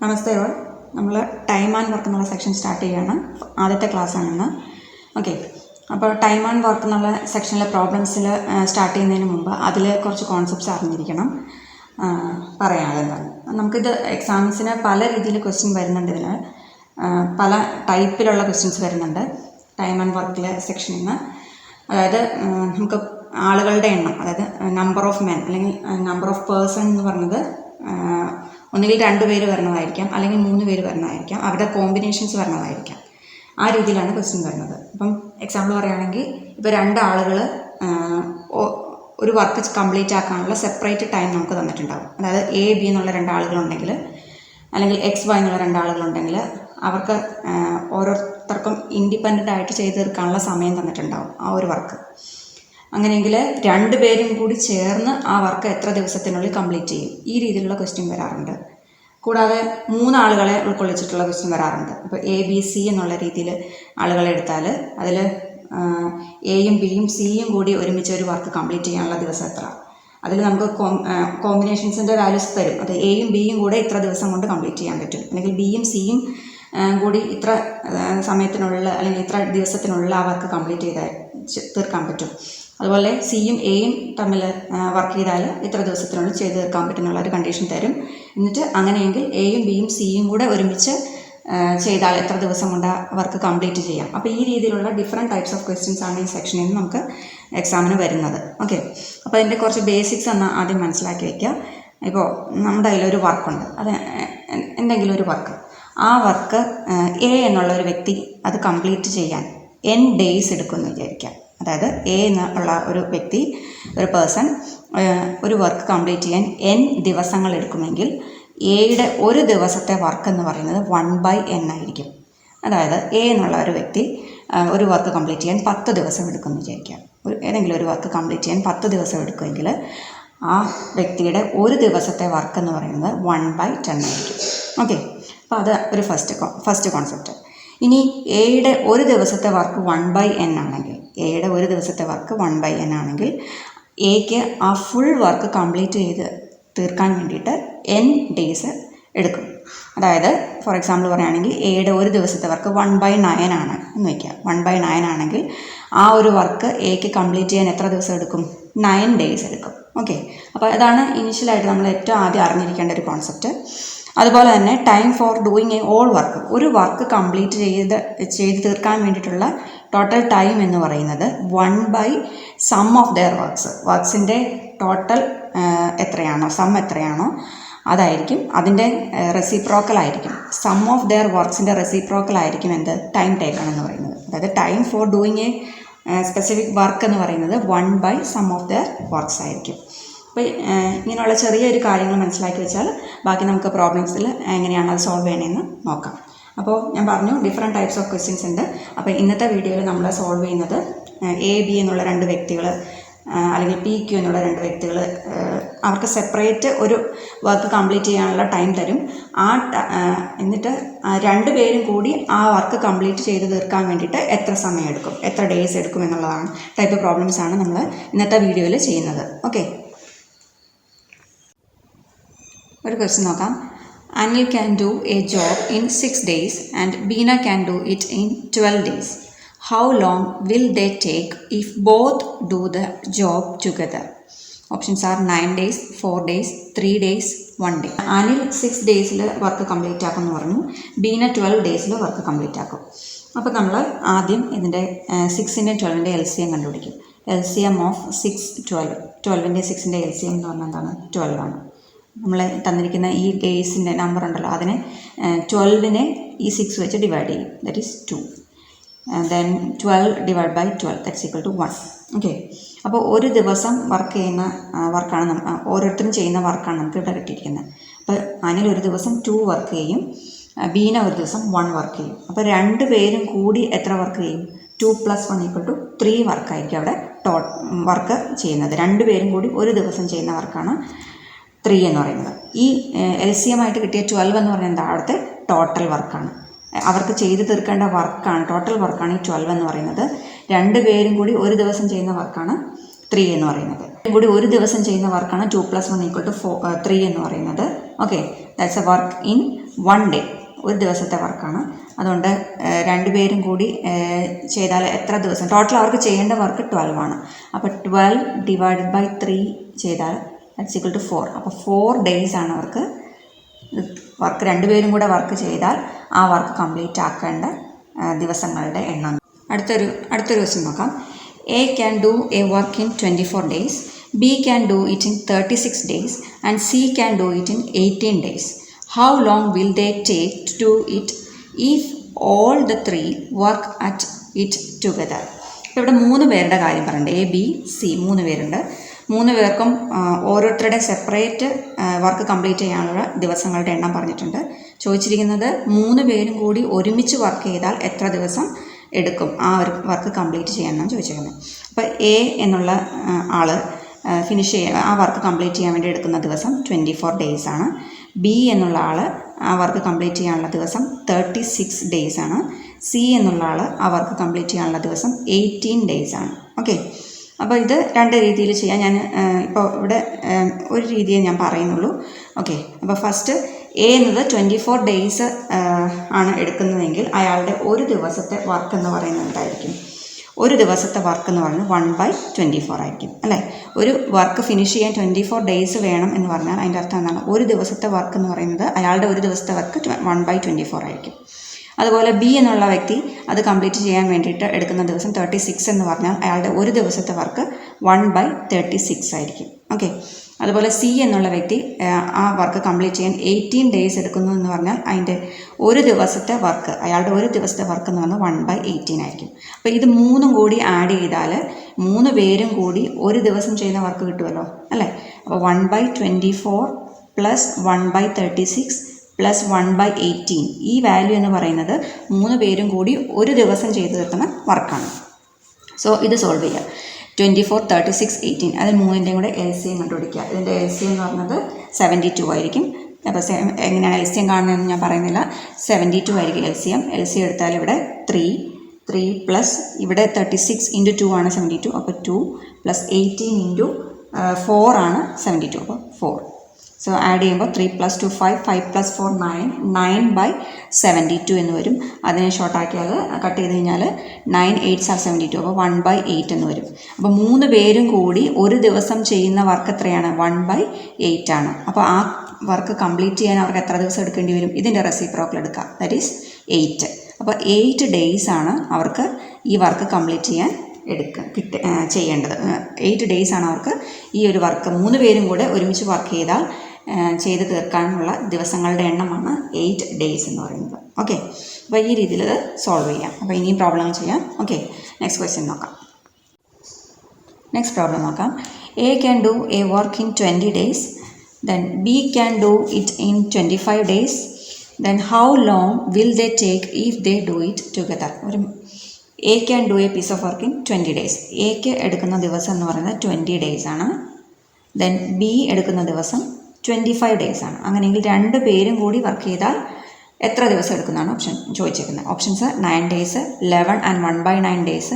നമസ്തേ all. നമ്മൾ time and work എന്നുള്ള section start ചെയ്യുകയാണ്. ആദ്യത്തെ ക്ലാസ്സാണിന്ന്. ഓക്കെ, അപ്പോൾ ടൈം ആൻഡ് വർക്ക് എന്നുള്ള സെക്ഷനിലെ പ്രോബ്ലംസിൽ സ്റ്റാർട്ട് ചെയ്യുന്നതിന് മുമ്പ് അതിൽ കുറച്ച് കോൺസെപ്റ്റ്സ് അറിഞ്ഞിരിക്കണം. പറയാതെന്താണ്, നമുക്കിത് എക്സാംസിന് പല രീതിയിൽ ക്വസ്റ്റ്യൻ വരുന്നുണ്ട്. ഇതിൽ പല ടൈപ്പിലുള്ള ക്വസ്റ്റ്യൻസ് വരുന്നുണ്ട് ടൈം ആൻഡ് വർക്കിലെ സെക്ഷനിൽ നിന്ന്. അതായത് നമുക്ക് ആളുകളുടെ എണ്ണം, അതായത് നമ്പർ ഓഫ് മെൻ അല്ലെങ്കിൽ നമ്പർ ഓഫ് പേഴ്സൺ എന്ന് പറഞ്ഞത് ഒന്നുകിൽ 2 പേര് വരണതായിരിക്കാം, അല്ലെങ്കിൽ 3 പേര് വരണതായിരിക്കാം, അവരുടെ കോമ്പിനേഷൻസ് വരണതായിരിക്കാം. ആ രീതിയിലാണ് ക്വസ്റ്റ്യൻ വരുന്നത്. അപ്പം എക്സാമ്പിൾ പറയുകയാണെങ്കിൽ, ഇപ്പോൾ 2 ആളുകൾ ഒരു വർക്ക് കംപ്ലീറ്റ് ആക്കാനുള്ള സെപ്പറേറ്റ് ടൈം നമുക്ക് തന്നിട്ടുണ്ടാകും. അതായത് A, B എന്നുള്ള 2 ആളുകളുണ്ടെങ്കിൽ, അല്ലെങ്കിൽ XY എന്നുള്ള 2 ആളുകളുണ്ടെങ്കിൽ അവർക്ക് ഓരോരുത്തർക്കും ഇൻഡിപെൻഡൻ്റ് ആയിട്ട് ചെയ്ത് തീർക്കാനുള്ള സമയം തന്നിട്ടുണ്ടാകും ആ ഒരു വർക്ക്. അങ്ങനെയെങ്കിൽ 2 പേരും കൂടി ചേർന്ന് ആ വർക്ക് എത്ര ദിവസത്തിനുള്ളിൽ കംപ്ലീറ്റ് ചെയ്യും? ഈ രീതിയിലുള്ള ക്വസ്റ്റ്യൻ വരാറുണ്ട്. കൂടാതെ 3 ആളുകളെ ഉൾക്കൊള്ളിച്ചിട്ടുള്ള ക്വസ്റ്റ്യൻ വരാറുണ്ട്. ഇപ്പോൾ ABC എന്നുള്ള രീതിയിൽ ആളുകളെ എടുത്താൽ അതിൽ Aയും Bയും Cയും കൂടി ഒരുമിച്ച് ഒരു വർക്ക് കംപ്ലീറ്റ് ചെയ്യാനുള്ള ദിവസം എത്ര? അതിൽ നമുക്ക് കോമ്പിനേഷൻസിൻ്റെ വാല്യൂസ് തരും. അത് Aയും Bയും കൂടെ ഇത്ര ദിവസം കൊണ്ട് കംപ്ലീറ്റ് ചെയ്യാൻ പറ്റും, അല്ലെങ്കിൽ Bയും Cയും കൂടി ഇത്ര സമയത്തിനുള്ളിൽ അല്ലെങ്കിൽ ഇത്ര ദിവസത്തിനുള്ളിൽ ആ വർക്ക് കംപ്ലീറ്റ് തീർക്കാൻ പറ്റും. അതുപോലെ Cയും Aയും തമ്മിൽ വർക്ക് ചെയ്താൽ ഇത്ര ദിവസത്തിനുള്ളിൽ ചെയ്ത് തീർക്കാൻ പറ്റുന്നുള്ള ഒരു കണ്ടീഷൻ തരും. എന്നിട്ട് അങ്ങനെയെങ്കിൽ Aയും Bയും Cയും കൂടെ ഒരുമിച്ച് ചെയ്താൽ എത്ര ദിവസം കൊണ്ട് വർക്ക് കംപ്ലീറ്റ് ചെയ്യാം. അപ്പോൾ ഈ രീതിയിലുള്ള ഡിഫറെൻറ്റ് ടൈപ്സ് ഓഫ് ക്വസ്റ്റ്യൻസ് ആണ് ഈ സെക്ഷനിൽ നിന്ന് നമുക്ക് എക്സാമിന് വരുന്നത്. ഓക്കെ, അപ്പോൾ അതിൻ്റെ കുറച്ച് ബേസിക്സ് ഒന്ന് ആദ്യം മനസ്സിലാക്കി വയ്ക്കുക. ഇപ്പോൾ നമ്മുടെ കയ്യിലൊരു വർക്കുണ്ട്, അത് എന്തെങ്കിലും ഒരു വർക്ക്. ആ വർക്ക് A എന്നുള്ള ഒരു വ്യക്തി അത് കംപ്ലീറ്റ് ചെയ്യാൻ N ഡേയ്സ് എടുക്കുമെന്ന് വിചാരിക്കാം. അതായത് A എന്നുള്ള ഒരു വ്യക്തി, ഒരു പേഴ്സൺ ഒരു വർക്ക് കംപ്ലീറ്റ് ചെയ്യാൻ N ദിവസങ്ങൾ എടുക്കുമെങ്കിൽ Aയുടെ ഒരു ദിവസത്തെ വർക്ക് എന്ന് പറയുന്നത് 1/N ആയിരിക്കും. അതായത് A എന്നുള്ള ഒരു വ്യക്തി ഒരു വർക്ക് കംപ്ലീറ്റ് ചെയ്യാൻ 10 ദിവസം എടുക്കുമെന്ന് വിചാരിക്കാം. ഏതെങ്കിലും ഒരു വർക്ക് കംപ്ലീറ്റ് ചെയ്യാൻ 10 ദിവസം എടുക്കുമെങ്കിൽ ആ വ്യക്തിയുടെ ഒരു ദിവസത്തെ വർക്ക് എന്ന് പറയുന്നത് 1/10 ആയിരിക്കും. ഓക്കെ, അപ്പോൾ അത് ഒരു ഫസ്റ്റ് കോൺസെപ്റ്റ്. ഇനി Aയുടെ ഒരു ദിവസത്തെ വർക്ക് 1/N ആണെങ്കിൽ, Aയുടെ ഒരു ദിവസത്തെ വർക്ക് 1/N ആണെങ്കിൽ Aക്ക് ആ ഫുൾ വർക്ക് കംപ്ലീറ്റ് ചെയ്ത് തീർക്കാൻ വേണ്ടിയിട്ട് N ഡേയ്സ് എടുക്കും. അതായത് ഫോർ എക്സാമ്പിൾ പറയുകയാണെങ്കിൽ Aയുടെ ഒരു ദിവസത്തെ വർക്ക് 1/9 ആണ് എന്ന് വയ്ക്കുക. 1/9 ആണെങ്കിൽ ആ ഒരു വർക്ക് Aക്ക് കംപ്ലീറ്റ് ചെയ്യാൻ എത്ര ദിവസം എടുക്കും? 9 ഡേയ്സ് എടുക്കും. ഓക്കെ, അപ്പോൾ അതാണ് ഇനിഷ്യലായിട്ട് നമ്മൾ ഏറ്റവും ആദ്യം അറിഞ്ഞിരിക്കേണ്ട ഒരു കോൺസെപ്റ്റ്. അതുപോലെ തന്നെ time for doing all work, ഒരു വർക്ക് കംപ്ലീറ്റ് ചെയ്ത് തീർക്കാൻ വേണ്ടിയിട്ടുള്ള ടോട്ടൽ ടൈം എന്ന് പറയുന്നത് 1/സം ഓഫ് ദെയർ വർക്ക്സിൻ്റെ ടോട്ടൽ എത്രയാണോ, സം എത്രയാണോ അതായിരിക്കും അതിൻ്റെ റെസിപ്രോക്കൽ ആയിരിക്കും. സം ഓഫ് ദെയർ വർക്ക്സിൻ്റെ റെസിപ്രോക്കൽ ആയിരിക്കും എന്ത്? ടൈം ടേക്കൺ എന്ന് പറയുന്നത്. അതായത് time for doing A specific work എന്ന് പറയുന്നത് 1/സം ഓഫ് ദെയർ വർക്ക്സ് ആയിരിക്കും. അപ്പോൾ ഇങ്ങനെയുള്ള ചെറിയൊരു കാര്യങ്ങൾ മനസ്സിലാക്കി വെച്ചാൽ ബാക്കി നമുക്ക് പ്രോബ്ലംസിൽ എങ്ങനെയാണ് അത് സോൾവ് ചെയ്യണമെന്ന് നോക്കാം. അപ്പോൾ ഞാൻ പറഞ്ഞു ഡിഫറെൻറ്റ് ടൈപ്സ് ഓഫ് ക്വസ്റ്റ്യൻസ് ഉണ്ട്. അപ്പോൾ ഇന്നത്തെ വീഡിയോയിൽ നമ്മൾ സോൾവ് ചെയ്യുന്നത് AB എന്നുള്ള 2 വ്യക്തികൾ അല്ലെങ്കിൽ PQ എന്നുള്ള 2 വ്യക്തികൾ, അവർക്ക് സെപ്പറേറ്റ് ഒരു വർക്ക് കംപ്ലീറ്റ് ചെയ്യാനുള്ള ടൈം തരും. എന്നിട്ട് 2 പേരും കൂടി ആ വർക്ക് കംപ്ലീറ്റ് ചെയ്ത് തീർക്കാൻ വേണ്ടിയിട്ട് എത്ര സമയം എടുക്കും, എത്ര ഡേയ്സ് എടുക്കും എന്നുള്ളതാണ് ടൈപ്പ് പ്രോബ്ലംസാണ് നമ്മൾ ഇന്നത്തെ വീഡിയോയിൽ ചെയ്യുന്നത്. ഓക്കെ, ഒരു ക്വസ്റ്റ്യൻ നോക്കാം. Anil can do a job in 6 days and Beena can do it in 12 days. How long will they take if both do the job together? Options are 9 days, 4 days, 3 days, 1 day. Anil 6 days work complete ആക്കും എന്ന് പറഞ്ഞു. Beena 12 days work complete ആക്കും. അപ്പോൾ നമ്മൾ ആദ്യം ഇതിൻ്റെ 6ൻ്റെ 12ൻ്റെ LCM കണ്ടുപിടിക്കും. LCM of 6 12. 12ൻ്റെ 6ൻ്റെ LCM എന്ന് പറഞ്ഞാൽ എന്താണ്? 12 ആണ്. നമ്മൾ തന്നിരിക്കുന്ന ഈ ഡേയ്സിൻ്റെ നമ്പർ ഉണ്ടല്ലോ, അതിനെ 12നെ ഈ 6 വെച്ച് ഡിവൈഡ് ചെയ്യും. That is 2. Then 12 divide by 12 that's equal to 1. Okay, അപ്പോൾ ഒരു ദിവസം വർക്ക് ചെയ്യുന്ന വർക്കാണ് ഓരോരുത്തരും ചെയ്യുന്ന വർക്കാണ് നമുക്ക് ഇവിടെ കിട്ടിയിരിക്കുന്നത്. അപ്പോൾ അനിൽ ഒരു ദിവസം 2 വർക്ക് ചെയ്യും, ബീന ഒരു ദിവസം 1 വർക്ക് ചെയ്യും. അപ്പോൾ 2 പേരും കൂടി എത്ര വർക്ക് ചെയ്യും? 2 + 1 = 3 വർക്കായിരിക്കും അവിടെ വർക്ക് ചെയ്യുന്നത്. 2 പേരും കൂടി ഒരു ദിവസം ചെയ്യുന്ന വർക്കാണ് 3 എന്ന് പറയുന്നത്. ഈ LCM ആയിട്ട് കിട്ടിയ 12 എന്ന് പറയുന്നത് അവിടുത്തെ ടോട്ടൽ വർക്കാണ്, അവർക്ക് ചെയ്ത് തീർക്കേണ്ട വർക്കാണ്, ടോട്ടൽ വർക്കാണ് ഈ 12 എന്ന് പറയുന്നത്. 2 പേരും കൂടി ഒരു ദിവസം ചെയ്യുന്ന വർക്കാണ് 3 എന്ന് പറയുന്നത്. കൂടി ഒരു ദിവസം ചെയ്യുന്ന വർക്കാണ് 2 + 1 = 3 എന്ന് പറയുന്നത്. Okay, that's A work in 1 day, ഒരു ദിവസത്തെ വർക്കാണ്. അതുകൊണ്ട് രണ്ടുപേരും കൂടി ചെയ്താൽ എത്ര ദിവസം, ടോട്ടൽ അവർക്ക് ചെയ്യേണ്ട വർക്ക് 12 ആണ്. അപ്പോൾ 12 ഡിവൈഡഡ് ബൈ 3 ചെയ്താൽ ദാറ്റ്സ് ഈക്വൽ ടു 4. അപ്പോൾ 4 days ആണ് അവർക്ക് വർക്ക്, രണ്ടുപേരും കൂടെ വർക്ക് ചെയ്താൽ ആ വർക്ക് കംപ്ലീറ്റ് ആക്കേണ്ട ദിവസങ്ങളുടെ എണ്ണം. അടുത്തൊരു ക്വസ്റ്റ്യൻ നോക്കാം. A can do a work in 24 days, B can do it in 36 days and C can do it in 18 days. How long will they take to do it if all the three work at it together? ഇവിടെ 3 പേരുടെ കാര്യം പറയുന്നുണ്ട്. A, B, C 3 പേരുണ്ട്. 3 പേർക്കും ഓരോരുത്തരുടെ separate work complete ചെയ്യാനുള്ള ദിവസങ്ങളുടെ എണ്ണം പറഞ്ഞിട്ടുണ്ട്. ചോദിച്ചിരിക്കുന്നത് 3 പേരും കൂടി ഒരുമിച്ച് വർക്ക് ചെയ്താൽ എത്ര ദിവസം എടുക്കും ആ ഒരു വർക്ക് കംപ്ലീറ്റ് ചെയ്യാനാണ് ചോദിച്ചിരിക്കുന്നത്. അപ്പോൾ എ എന്നുള്ള ആൾ ആ വർക്ക് കംപ്ലീറ്റ് ചെയ്യാൻ വേണ്ടി എടുക്കുന്ന ദിവസം 24 days ആണ്. ബി എന്നുള്ള ആൾ ആ വർക്ക് കംപ്ലീറ്റ് ചെയ്യാനുള്ള ദിവസം 36 days ആണ്. സി എന്നുള്ള ആൾ ആ വർക്ക് കംപ്ലീറ്റ് ചെയ്യാനുള്ള ദിവസം 18 days ആണ്. ഓക്കെ, അപ്പോൾ ഇത് 2 രീതിയിൽ ചെയ്യാം. ഞാൻ ഇപ്പോൾ ഇവിടെ ഒരു രീതിയെ ഞാൻ പറയുന്നുള്ളൂ. ഓക്കെ, അപ്പോൾ ഫസ്റ്റ് എ എന്നത് 24 days ആണ് എടുക്കുന്നതെങ്കിൽ അയാളുടെ ഒരു ദിവസത്തെ വർക്ക് എന്ന് പറയുന്നത് എന്തായിരിക്കും? ഒരു ദിവസത്തെ വർക്ക് എന്ന് പറയുന്നത് 1/24 ആയിരിക്കും അല്ലേ. ഒരു വർക്ക് ഫിനിഷ് ചെയ്യാൻ 24 days വേണം എന്ന് പറഞ്ഞാൽ അതിൻ്റെ അർത്ഥം എന്താണ്? ഒരു ദിവസത്തെ വർക്ക് എന്ന് പറയുന്നത് അയാളുടെ ഒരു ദിവസത്തെ വർക്ക് 1/24 ആയിരിക്കും. അതുപോലെ ബി എന്നുള്ള വ്യക്തി അത് കംപ്ലീറ്റ് ചെയ്യാൻ വേണ്ടിയിട്ട് എടുക്കുന്ന ദിവസം 36 എന്ന് പറഞ്ഞാൽ അയാളുടെ ഒരു ദിവസത്തെ വർക്ക് 1/36 ആയിരിക്കും. ഓക്കെ, അതുപോലെ സി എന്നുള്ള വ്യക്തി ആ വർക്ക് കംപ്ലീറ്റ് ചെയ്യാൻ 18 days എടുക്കുന്നു എന്ന് പറഞ്ഞാൽ അതിൻ്റെ ഒരു ദിവസത്തെ വർക്ക്, അയാളുടെ ഒരു ദിവസത്തെ വർക്ക് എന്ന് പറഞ്ഞാൽ 1/18 ആയിരിക്കും. അപ്പോൾ ഇത് 3 കൂടി ആഡ് ചെയ്താൽ 3 പേരും കൂടി ഒരു ദിവസം ചെയ്യുന്ന വർക്ക് കിട്ടുമല്ലോ അല്ലേ. അപ്പോൾ 1/24 പ്ലസ് 1/36 പ്ലസ് 1/18 ഈ വാല്യൂ എന്ന് പറയുന്നത് 3 പേരും കൂടി ഒരു ദിവസം ചെയ്തു തീർക്കുന്ന വർക്കാണ്. സോ ഇത് സോൾവ് ചെയ്യുക. 24, 36, 18 അതിൽ 3ൻ്റെയും കൂടെ LCM കണ്ടുപിടിക്കുക. ഇതിൻ്റെ LCM എന്ന് പറഞ്ഞത് 72 ആയിരിക്കും. അപ്പോൾ എങ്ങനെയാണ് LCM കാണുന്നതെന്ന് ഞാൻ പറയുന്നില്ല. 72 ആയിരിക്കും LCM. LCM എടുത്താൽ ഇവിടെ 3 പ്ലസ് ഇവിടെ 36 × 2 ആണ് 72. അപ്പോൾ 2 പ്ലസ് 18 × 4 ആണ് 72. അപ്പോൾ 4. സോ ആഡ് ചെയ്യുമ്പോൾ 3 + 2 5, 5 + 4 9, 9/72 എന്ന് വരും. അതിനെ ഷോർട്ടാക്കിയാൽ കട്ട് ചെയ്ത് കഴിഞ്ഞാൽ 9 8s are 72. അപ്പോൾ 1/8 എന്ന് വരും. അപ്പോൾ 3 പേരും കൂടി ഒരു ദിവസം ചെയ്യുന്ന വർക്ക് എത്രയാണ്? 1/8 ആണ്. അപ്പോൾ ആ വർക്ക് കംപ്ലീറ്റ് ചെയ്യാൻ അവർക്ക് എത്ര ദിവസം എടുക്കേണ്ടി വരും? ഇതിൻ്റെ റെസിപ്രോക്കൽ എടുക്കുക, ദാറ്റ് ഈസ് 8. അപ്പോൾ 8 days ആണ് അവർക്ക് ഈ വർക്ക് കംപ്ലീറ്റ് ചെയ്യാൻ ചെയ്യേണ്ടത്. 8 days ആണ് അവർക്ക് ഈ ഒരു വർക്ക് 3 പേരും കൂടെ ഒരുമിച്ച് വർക്ക് ചെയ്താൽ ചെയ്ത് തീർക്കാനുള്ള ദിവസങ്ങളുടെ എണ്ണമാണ് 8 days എന്ന് പറയുന്നത്. ഓക്കെ, അപ്പോൾ ഈ രീതിയിൽ ഇത് സോൾവ് ചെയ്യാം. അപ്പോൾ ഇനിയും പ്രോബ്ലം ചെയ്യാം. ഓക്കെ, നെക്സ്റ്റ് ക്വസ്റ്റ്യൻ നോക്കാം. നെക്സ്റ്റ് പ്രോബ്ലം നോക്കാം. A can do a work in 20 days, then B can do it in 25 days, then how long will they take if they do it together. ഒരു A can do a piece of work in 20 days. എക്ക് എടുക്കുന്ന ദിവസം എന്ന് പറയുന്നത് 20 days ആണ്. Then B എടുക്കുന്ന ദിവസം 25 days ആണ്. അങ്ങനെയെങ്കിൽ 2 പേരും കൂടി വർക്ക് ചെയ്താൽ എത്ര ദിവസം എടുക്കുന്നതാണ് ഓപ്ഷൻ ചോദിച്ചേക്കുന്നത്. Options 9 days, 11 and 1/9 days,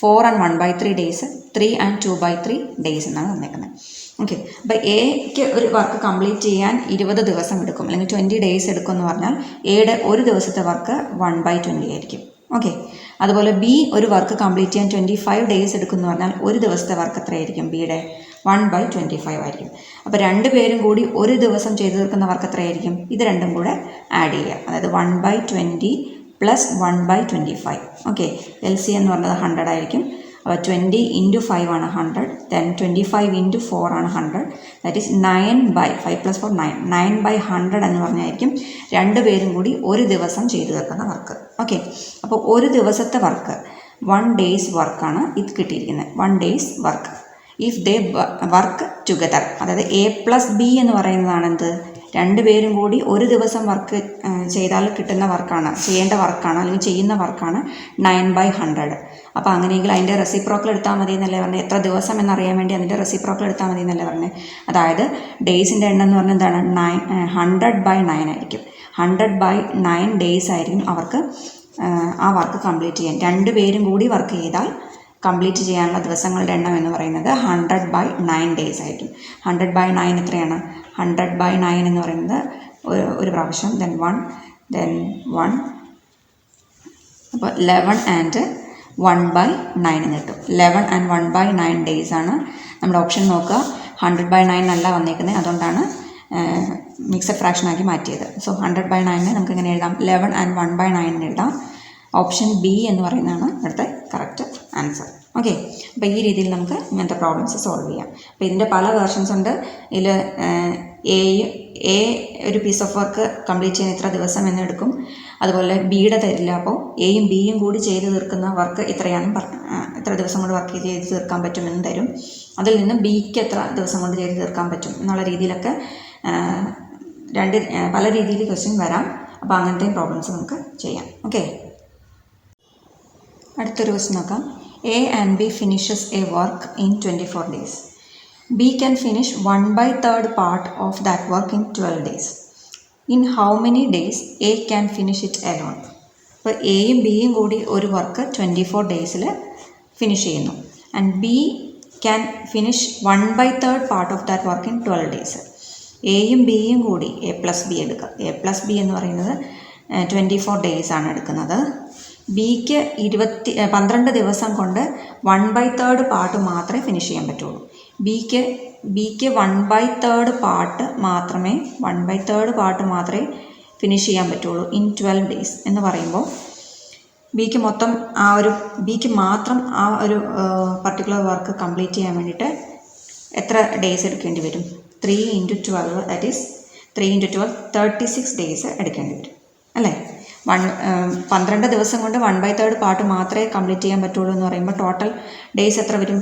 4 and 1/3 days, 3 and 2/3 days എന്നാണ് തന്നേക്കുന്നത്. ഓക്കെ, അപ്പോൾ എക്ക് ഒരു വർക്ക് കംപ്ലീറ്റ് ചെയ്യാൻ 20 ദിവസം എടുക്കും, അല്ലെങ്കിൽ 20 days എടുക്കും എന്ന് പറഞ്ഞാൽ എയുടെ ഒരു ദിവസത്തെ വർക്ക് 1/20 ആയിരിക്കും. ഓക്കെ, അതുപോലെ ബി ഒരു വർക്ക് കംപ്ലീറ്റ് ചെയ്യാൻ 25 days എടുക്കും എന്ന് പറഞ്ഞാൽ ഒരു ദിവസത്തെ വർക്ക് എത്രയായിരിക്കും? ബിയുടെ 1/25 ആയിരിക്കും. അപ്പോൾ 2 പേരും കൂടി ഒരു ദിവസം ചെയ്തു തീർക്കുന്ന വർക്ക് എത്രയായിരിക്കും? ഇത് രണ്ടും കൂടെ ആഡ് ചെയ്യുക, അതായത് 1/20 പ്ലസ് 1/25. ഓക്കെ, LCM എന്ന് പറഞ്ഞത് 100 ആയിരിക്കും. അപ്പോൾ 20 × 5 ആണ് 100, ദെൻ 25 × 4 ആണ് 100, ദാറ്റ് ഈസ് 9/5 + 4 9, 9/100 എന്ന് പറഞ്ഞായിരിക്കും 2 പേരും കൂടി ഒരു ദിവസം ചെയ്തു തീർക്കുന്ന വർക്ക്. ഓക്കെ, അപ്പോൾ ഒരു ദിവസത്തെ വർക്ക് 1 days വർക്കാണ് ഇത് കിട്ടിയിരിക്കുന്നത്. 1 days work if they work together, അതായത് എ പ്ലസ് ബി എന്ന് പറയുന്നതാണ് എന്ത്? 2 പേരും കൂടി ഒരു ദിവസം വർക്ക് ചെയ്താൽ കിട്ടുന്ന വർക്കാണ്, ചെയ്യേണ്ട വർക്കാണ്, അല്ലെങ്കിൽ ചെയ്യുന്ന വർക്കാണ് 9/100. അപ്പോൾ അങ്ങനെയെങ്കിൽ അതിൻ്റെ റെസിപ്രോക്കൽ എടുത്താൽ മതി എന്നല്ലേ പറഞ്ഞത്? എത്ര ദിവസം എന്നറിയാൻ വേണ്ടി അതിൻ്റെ റെസിപ്രോക്കൽ എടുത്താൽ മതി എന്നല്ലേ പറഞ്ഞത്? അതായത് ഡേയ്സിൻ്റെ എണ്ണം എന്ന് പറഞ്ഞാൽ എന്താണ്? 100/9 ആയിരിക്കും. 100/9 days ആയിരിക്കും അവർക്ക് ആ വർക്ക് കംപ്ലീറ്റ് ചെയ്യാൻ. 2 പേരും കൂടി വർക്ക് ചെയ്താൽ കംപ്ലീറ്റ് ചെയ്യാനുള്ള ദിവസങ്ങളുടെ എണ്ണം എന്ന് പറയുന്നത് 100/9 days ആയിരിക്കും. 100/9 എത്രയാണ്? 100/9 എന്ന് പറയുന്നത് ഒരു പ്രാവശ്യം, ദെൻ 1, ദെൻ 1. അപ്പോൾ 11 ആൻഡ് 1/9 എന്ന് കിട്ടും. 11 ആൻഡ് 1/9 ഡേയ്സ് ആണ് നമ്മുടെ ഓപ്ഷൻ. നോക്കുക, 100/9 അല്ല വന്നേക്കുന്നത്, അതുകൊണ്ടാണ് മിക്സഡ് ഫ്രാക്ഷൻ ആക്കി മാറ്റിയത്. സോ 100/9 നമുക്ക് എങ്ങനെ എഴുതാം? 11 ആൻഡ് 1/9 എഴുതാം. ഓപ്ഷൻ ബി എന്ന് പറയുന്നതാണ് ഇവിടുത്തെ കറക്റ്റ് ആൻസർ. ഓക്കെ, അപ്പോൾ ഈ രീതിയിൽ നമുക്ക് ഇങ്ങനത്തെ പ്രോബ്ലംസ് സോൾവ് ചെയ്യാം. അപ്പോൾ ഇതിൻ്റെ പല വേർഷൻസ് ഉണ്ട്. ഇതിൽ എ ഒരു പീസ് ഓഫ് വർക്ക് കംപ്ലീറ്റ് ചെയ്യാൻ ഇത്ര ദിവസം എന്ന് എടുക്കും. അതുപോലെ ബിയുടെ തരില്ല. അപ്പോൾ എയും ബിയും കൂടി ചെയ്ത് തീർക്കുന്ന വർക്ക് ഇത്രയാണെന്നും ഇത്ര ദിവസം കൊണ്ട് വർക്ക് ചെയ്ത് തീർക്കാൻ പറ്റുമെന്ന് തരും. അതിൽ നിന്ന് ബിക്ക് എത്ര ദിവസം കൊണ്ട് ചെയ്ത് തീർക്കാൻ പറ്റും എന്നുള്ള രീതിയിലൊക്കെ പല രീതിയിൽ ക്വസ്റ്റ്യൻ വരാം. അപ്പോൾ അങ്ങനത്തെയും പ്രോബ്ലംസ് നമുക്ക് ചെയ്യാം. ഓക്കെ, അടുത്തൊരു ക്വസ്റ്റ്യൻ നോക്കാം. A and B finishes a work in 24 days. B can finish 1/3 part of that work in 12 days. In how many days A can finish it alone? അപ്പോൾ എയും ബിയും കൂടി ഒരു വർക്ക് 24 ഡേയ്സിൽ ഫിനിഷ് ചെയ്യുന്നു. And B can finish 1/3 part of that work in 12 days. എയും ബിയും കൂടി A+B എടുക്കുക. A+B എന്ന് പറയുന്നത് 24 ഡേയ്സ് ആണ് എടുക്കുന്നത്. ബിക്ക് 12 ദിവസം കൊണ്ട് 1/3 പാർട്ട് മാത്രമേ ഫിനിഷ് ചെയ്യാൻ പറ്റുള്ളൂ. ബിക്ക് 1/3 പാർട്ട് മാത്രമേ ഫിനിഷ് ചെയ്യാൻ പറ്റുള്ളൂ ഇൻ 12 ഡേയ്സ് എന്ന് പറയുമ്പോൾ ബിക്ക് മാത്രം ആ ഒരു പർട്ടിക്കുലർ വർക്ക് കംപ്ലീറ്റ് ചെയ്യാൻ വേണ്ടിയിട്ട് എത്ര ഡേയ്സ് എടുക്കേണ്ടി വരും? 3 × 12, ദാറ്റ് ഈസ് 3 × 12 36 ഡേയ്സ് എടുക്കേണ്ടി വരും അല്ലേ? 12 ദിവസം കൊണ്ട് 1/3 പാർട്ട് മാത്രമേ കംപ്ലീറ്റ് ചെയ്യാൻ പറ്റുള്ളൂ എന്ന് പറയുമ്പോൾ ടോട്ടൽ ഡേയ്സ് എത്ര വരും?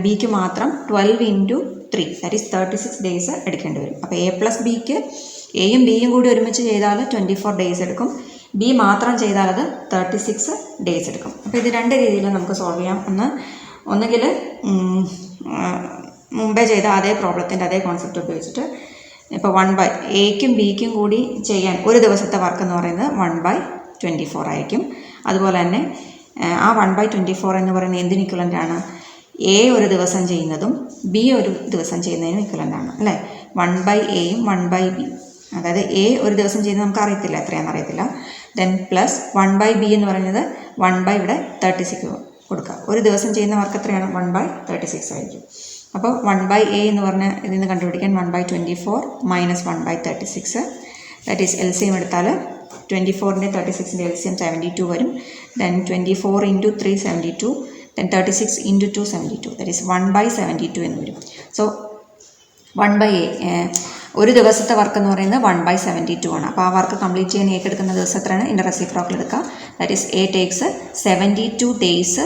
ബിക്ക് മാത്രം 12 × 3, ദാറ്റ് ഈസ് 36 ഡേയ്സ് എടുക്കേണ്ടി വരും. അപ്പോൾ A+Bക്ക് എയും ബിയും കൂടി ഒരുമിച്ച് ചെയ്താൽ 24 ഡേയ്സ് എടുക്കും. ബി മാത്രം ചെയ്താൽ അത് 36 ഡേയ്സ് എടുക്കും. അപ്പോൾ ഇത് രണ്ട് രീതിയിൽ നമുക്ക് സോൾവ് ചെയ്യാം. ഒന്നുകിൽ മുമ്പേ ചെയ്ത അതേ പ്രോബ്ലത്തിൻ്റെ അതേ കോൺസെപ്റ്റ് ഉപയോഗിച്ചിട്ട് ഇപ്പോൾ എയ്ക്കും ബിക്കും കൂടി ചെയ്യാൻ ഒരു ദിവസത്തെ വർക്ക് എന്ന് പറയുന്നത് 1/24 ആയിരിക്കും. അതുപോലെ തന്നെ ആ 1/24 എന്ന് പറയുന്നത് എന്തിന് ഇക്വലൻ്റ് ആണ്? എ ഒരു ദിവസം ചെയ്യുന്നതും ബി ഒരു ദിവസം ചെയ്യുന്നതിനും ഇക്വലൻ്റ് ആണ് അല്ലേ? 1/Aയും 1/B, അതായത് എ ഒരു ദിവസം ചെയ്യുന്നത് നമുക്ക് അറിയത്തില്ല, എത്രയാണെന്ന് അറിയത്തില്ല. ദെൻ പ്ലസ് 1/B എന്ന് പറയുന്നത് 1/ ഇവിടെ 36 കൊടുക്കുക. ഒരു ദിവസം ചെയ്യുന്ന വർക്ക് എത്രയാണ്? 1/36 ആയിരിക്കും. അപ്പോൾ 1/A എന്ന് പറഞ്ഞാൽ ഇതിൽ നിന്ന് കണ്ടുപിടിക്കാൻ 1/24 മൈനസ് 1/36, ദാറ്റ് ഈസ് LCM എടുത്താൽ 24ൻ്റെ 36ൻ്റെ LCM 72 വരും. ദെൻ 24 × 3 72, ദെൻ 36 × 2 72, ദാറ്റ് ഈസ് 1/72 എന്ന് വരും. സോ 1/A ഒരു ദിവസത്തെ വർക്ക് എന്ന് പറയുന്നത് 1/72 ആണ്. അപ്പോൾ ആ വർക്ക് കംപ്ലീറ്റ് ചെയ്യാൻ എ എടുക്കുന്ന ദിവസം എത്രയാണ്? ഇതിൻ്റെ റെസിപ്രോക്കൽ എടുക്കുക. That is a takes 72 days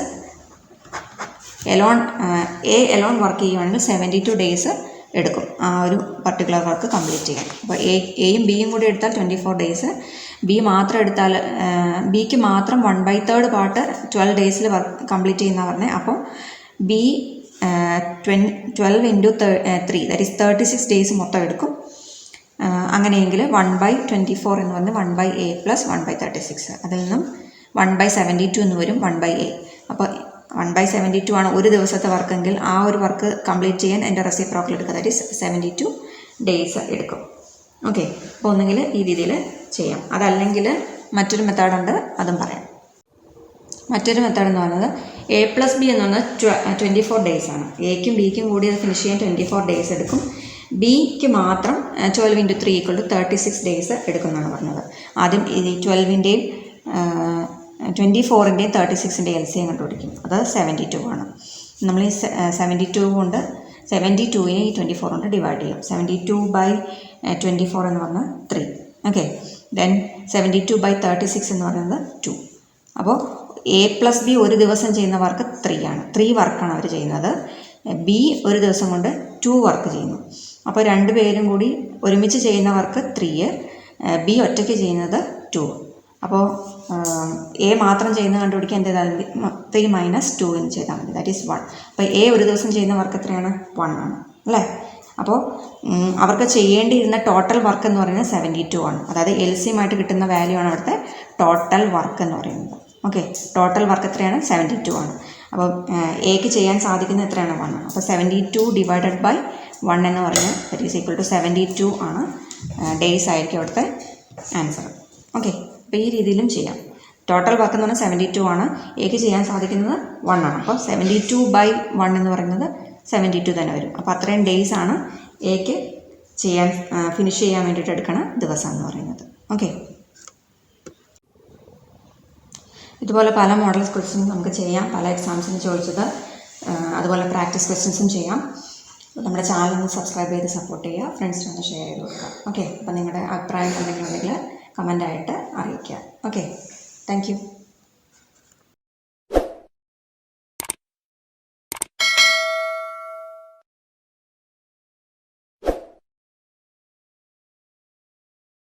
alone work ചെയ്യുകയാണെങ്കിൽ 72 ഡേയ്സ് എടുക്കും ആ ഒരു പർട്ടിക്കുലർ വർക്ക് കംപ്ലീറ്റ് ചെയ്യാൻ. അപ്പോൾ എയും ബിയും കൂടി എടുത്താൽ 24 ഡേയ്സ്. ബി മാത്രം എടുത്താൽ ബിക്ക് മാത്രം 1/3 പാർട്ട് 12 ഡേയ്സിൽ വർക്ക് കംപ്ലീറ്റ് ചെയ്യുന്ന പറഞ്ഞത്. അപ്പോൾ ബി 12 × 3, ദാറ്റ് ഈസ് 36 ഡേയ്സ് മൊത്തം എടുക്കും. അങ്ങനെയെങ്കിൽ 1/24 എന്ന് പറഞ്ഞാൽ 1/A + 1/36, അതിൽ നിന്നും 1/72 എന്ന് വരും 1/A. അപ്പോൾ 1/72 ആണ് ഒരു ദിവസത്തെ വർക്കെങ്കിൽ ആ ഒരു വർക്ക് കംപ്ലീറ്റ് ചെയ്യാൻ എൻ്റെ റെസിപ്രോക്കൽ എടുക്കുക, ദാറ്റ് ഈസ് 72 ഡേയ്സ് എടുക്കും. ഓക്കെ, അപ്പോൾ ഒന്നുകിൽ ഈ രീതിയിൽ ചെയ്യാം. അതല്ലെങ്കിൽ മറ്റൊരു മെത്തേഡുണ്ട്, അതും പറയാം. മറ്റൊരു മെത്തേഡ് എന്ന് പറയുന്നത് A+B എന്ന് പറഞ്ഞാൽ 24 ഡേയ്സ് ആണ്. എയ്ക്കും ബിക്കും കൂടി അത് ഫിനിഷ് ചെയ്യാൻ 24 ഡേയ്സ് എടുക്കും. ബിക്ക് മാത്രം 12 × 3 = 36 ഡേയ്സ് എടുക്കുമെന്നാണ് പറഞ്ഞത്. ആദ്യം ഈ 12ൻ്റെയും 24ൻ്റെയും 36ൻ്റെ LCM കണ്ടുപിടിക്കും. അത് 72 ആണ്. നമ്മൾ ഈ 72 കൊണ്ട് 72നെ ഈ 24 കൊണ്ട് ഡിവൈഡ് ചെയ്യും. 72/24 എന്ന് പറഞ്ഞാൽ 3. ഓക്കെ, ദെൻ 72/36 എന്ന് പറയുന്നത് 2. അപ്പോൾ A+B ഒരു ദിവസം ചെയ്യുന്ന വർക്ക് 3 ആണ്. 3 വർക്കാണ് അവർ ചെയ്യുന്നത്. ബി ഒരു ദിവസം കൊണ്ട് 2 വർക്ക് ചെയ്യുന്നു. അപ്പോൾ രണ്ടുപേരും കൂടി ഒരുമിച്ച് ചെയ്യുന്ന വർക്ക് 3, ബി ഒറ്റയ്ക്ക് ചെയ്യുന്നത് 2. അപ്പോൾ എ മാത്രം ചെയ്യുന്നത് കണ്ടുപിടിക്കാൻ എന്ത് ചെയ്താൽ മതി? 3 - 2 എന്ന് ചെയ്താൽ മതി, ദാറ്റ് ഈസ് 1. അപ്പോൾ എ ഒരു ദിവസം ചെയ്യുന്ന വർക്ക് എത്രയാണ്? 1 ആണ് അല്ലേ? അപ്പോൾ അവർക്ക് ചെയ്യേണ്ടിയിരുന്ന ടോട്ടൽ വർക്ക് എന്ന് പറയുന്നത് 72 ആണ്. അതായത് LCM ആയിട്ട് കിട്ടുന്ന വാല്യൂ ആണ് അവിടുത്തെ ടോട്ടൽ വർക്ക് എന്ന് പറയുന്നത്. ഓക്കെ, ടോട്ടൽ വർക്ക് എത്രയാണ്? 72 ആണ്. അപ്പോൾ എക്ക് ചെയ്യാൻ സാധിക്കുന്നത് എത്രയാണ്? 1 ആണ്. അപ്പോൾ 72 / 1 എന്ന് പറഞ്ഞാൽ ദാറ്റ് ഈസ് ഈക്വൽ ടു 72 ആണ് ഡേയ്സ് ആയിരിക്കും അവിടുത്തെ ആൻസർ. ഓക്കെ, അപ്പോൾ ഈ രീതിയിലും ചെയ്യാം. ടോട്ടൽ വർക്ക് എന്ന് പറഞ്ഞാൽ 72 ആണ്. എക്ക് ചെയ്യാൻ സാധിക്കുന്നത് 1 ആണ്. അപ്പോൾ 72/1 എന്ന് പറയുന്നത് 72 തന്നെ വരും. അപ്പോൾ അത്രയും ഡേയ്സ് ആണ് എക്ക് ഫിനിഷ് ചെയ്യാൻ വേണ്ടിയിട്ട് എടുക്കണ ദിവസം എന്ന് പറയുന്നത്. ഓക്കെ, ഇതുപോലെ പല മോഡൽ ക്വസ്റ്റ്യൻസ് നമുക്ക് ചെയ്യാം, പല എക്സാംസിന് ചോദിച്ചത്. അതുപോലെ പ്രാക്ടീസ് ക്വസ്റ്റ്യൻസും ചെയ്യാം. നമ്മുടെ ചാനൽ ഒന്ന് സബ്സ്ക്രൈബ് ചെയ്ത് സപ്പോർട്ട് ചെയ്യുക, ഫ്രണ്ട്സിനൊന്ന് ഷെയർ ചെയ്ത് കൊടുക്കുക. ഓക്കെ, അപ്പോൾ നിങ്ങളുടെ അഭിപ്രായം എന്തെങ്കിലും ഉണ്ടെങ്കിൽ കമൻ്റായിട്ട് അറിയിക്കുക. Okay, thank you.